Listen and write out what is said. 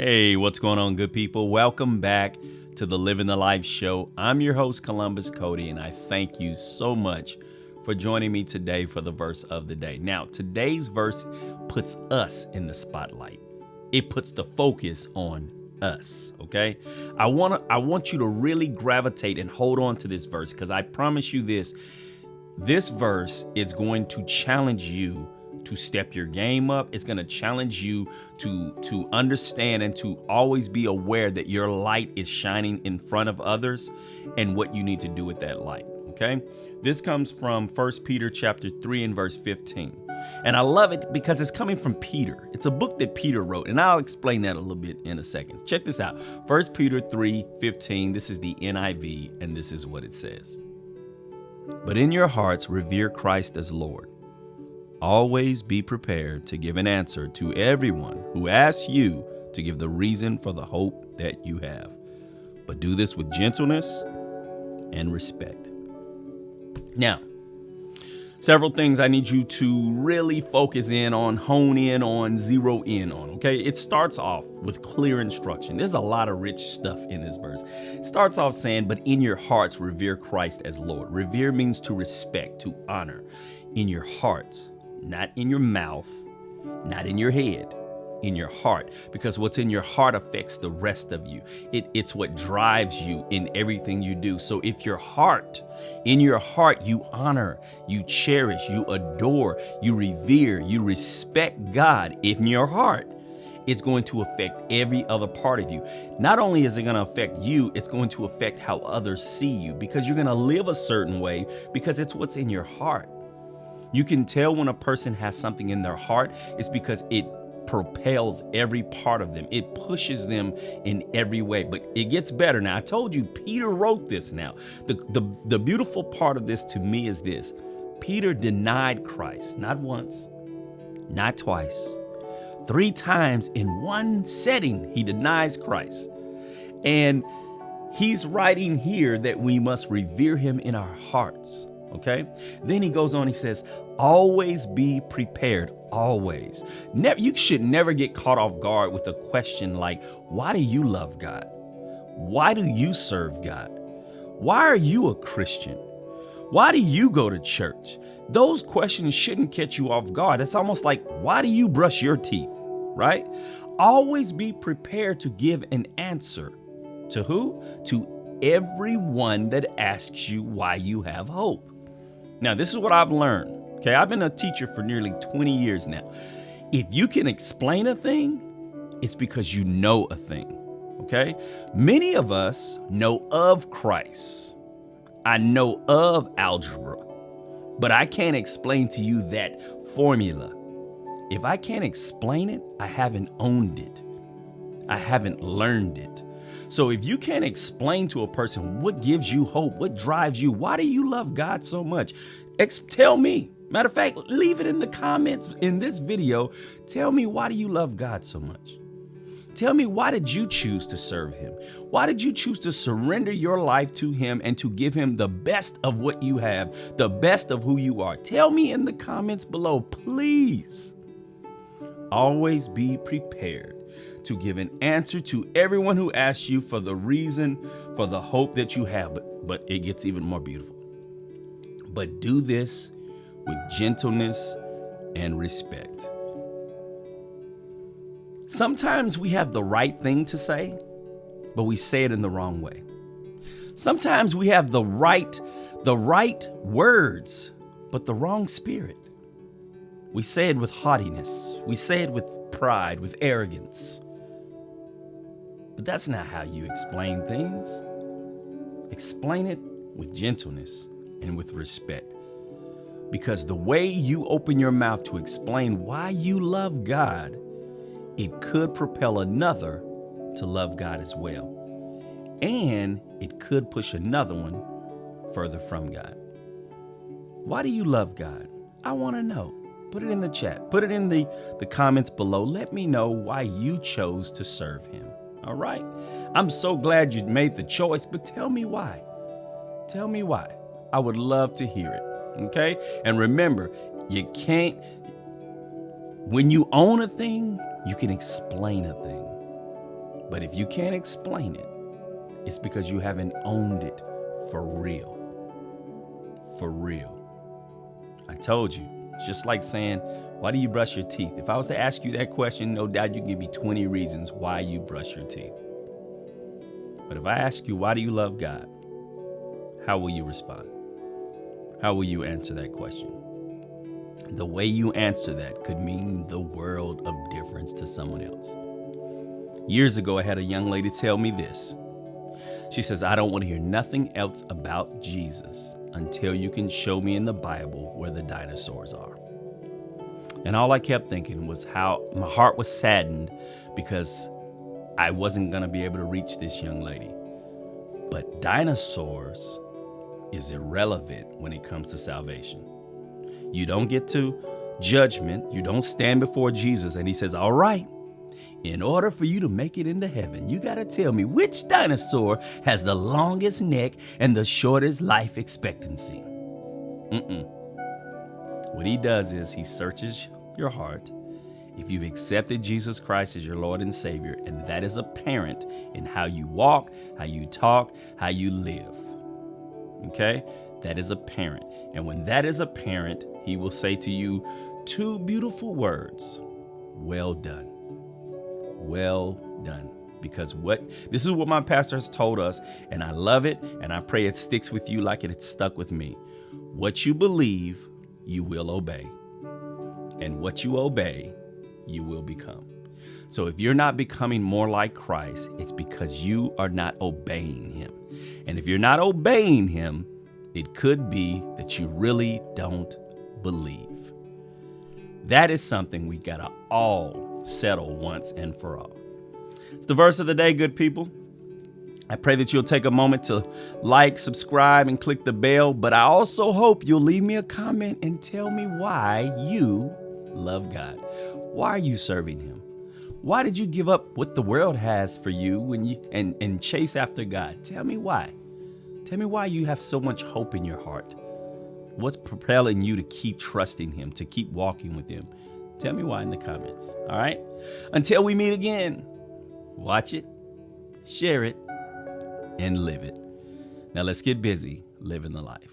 Hey, what's going on, good people? Welcome back to the Living the Life show. I'm your host, Columbus Cody, and I thank you so much for joining me today for the verse of the day. Now, today's verse puts us in the spotlight. It puts the focus on us, okay? I want you to really gravitate and hold on to this verse because I promise you this verse is going to challenge you to step your game up. It's going to challenge you to understand and to always be aware that your light is shining in front of others and what you need to do with that light. Okay. This comes from 1 Peter chapter 3 and verse 15. And I love it because it's coming from Peter. It's a book that Peter wrote, and I'll explain that a little bit in a second. Check this out. 1 Peter 3:15. This is the NIV, and this is what it says. But in your hearts, revere Christ as Lord. Always be prepared to give an answer to everyone who asks you to give the reason for the hope that you have. But do this with gentleness and respect. Now, several things I need you to really focus in on, hone in on, zero in on, okay? It starts off with clear instruction. There's a lot of rich stuff in this verse. It starts off saying, but in your hearts, revere Christ as Lord. Revere means to respect, to honor. In your hearts. Not in your mouth, not in your head, in your heart, because what's in your heart affects the rest of you. It's what drives you in everything you do. So if in your heart, you honor, you cherish, you adore, you revere, you respect God in your heart, it's going to affect every other part of you. Not only is it going to affect you, it's going to affect how others see you because you're going to live a certain way because it's what's in your heart. You can tell when a person has something in their heart. It's because it propels every part of them. It pushes them in every way. But it gets better. Now, I told you, Peter wrote this now. The beautiful part of this to me is this. Peter denied Christ, not once, not twice, 3 times in one setting. He denies Christ. And he's writing here that we must revere him in our hearts. Okay. Then he goes on, he says, always be prepared, always. You should never get caught off guard with a question like, why do you love God? Why do you serve God? Why are you a Christian? Why do you go to church? Those questions shouldn't catch you off guard. It's almost like, why do you brush your teeth? Right? Always be prepared to give an answer. To who? To everyone that asks you why you have hope. Now, this is what I've learned. Okay, I've been a teacher for nearly 20 years now. If you can explain a thing, it's because you know a thing. Okay, many of us know of Christ. I know of algebra, but I can't explain to you that formula. If I can't explain it, I haven't owned it. I haven't learned it. So if you can't explain to a person what gives you hope, what drives you, why do you love God so much? Tell me. Matter of fact, leave it in the comments in this video. Tell me, why do you love God so much? Tell me, why did you choose to serve him? Why did you choose to surrender your life to him and to give him the best of what you have, the best of who you are? Tell me in the comments below, please. Always be prepared to give an answer to everyone who asks you for the reason for the hope that you have. But it gets even more beautiful. But do this with gentleness and respect. Sometimes we have the right thing to say, but we say it in the wrong way. Sometimes we have the right words, but the wrong spirit. We say it with haughtiness. We say it with pride, with arrogance. But that's not how you explain things. Explain it with gentleness and with respect. Because the way you open your mouth to explain why you love God, it could propel another to love God as well. And it could push another one further from God. Why do you love God? I want to know. Put it in the chat. Put it in the comments below. Let me know why you chose to serve him. All right. I'm so glad you made the choice, but tell me why. Tell me why. I would love to hear it. Okay. And remember, when you own a thing, you can explain a thing. But if you can't explain it, it's because you haven't owned it for real. For real. I told you, it's just like saying, why do you brush your teeth? If I was to ask you that question, no doubt you can give me 20 reasons why you brush your teeth. But if I ask you, why do you love God? How will you respond? How will you answer that question? The way you answer that could mean the world of difference to someone else. Years ago, I had a young lady tell me this. She says, I don't want to hear nothing else about Jesus until you can show me in the Bible where the dinosaurs are. And all I kept thinking was how my heart was saddened because I wasn't going to be able to reach this young lady. But dinosaurs is irrelevant when it comes to salvation. You don't get to judgment. You don't stand before Jesus and he says, all right, in order for you to make it into heaven, you got to tell me which dinosaur has the longest neck and the shortest life expectancy. What he does is he searches your heart. If you've accepted Jesus Christ as your Lord and Savior, and that is apparent in how you walk, how you talk, how you live. Okay? That is apparent. And when that is apparent, he will say to you two beautiful words. Well done. Well done. Because this is what my pastor has told us, and I love it, and I pray it sticks with you like it stuck with me. What you believe, you will obey. And what you obey, you will become. So if you're not becoming more like Christ, it's because you are not obeying him. And if you're not obeying him, it could be that you really don't believe. That is something we gotta all settle once and for all. It's the verse of the day, good people. I pray that you'll take a moment to like, subscribe, and click the bell. But I also hope you'll leave me a comment and tell me why you love God. Why are you serving him? Why did you give up what the world has for you and chase after God? Tell me why. Tell me why you have so much hope in your heart. What's propelling you to keep trusting him, to keep walking with him? Tell me why in the comments. All right? Until we meet again, watch it, share it, and live it. Now let's get busy living the life.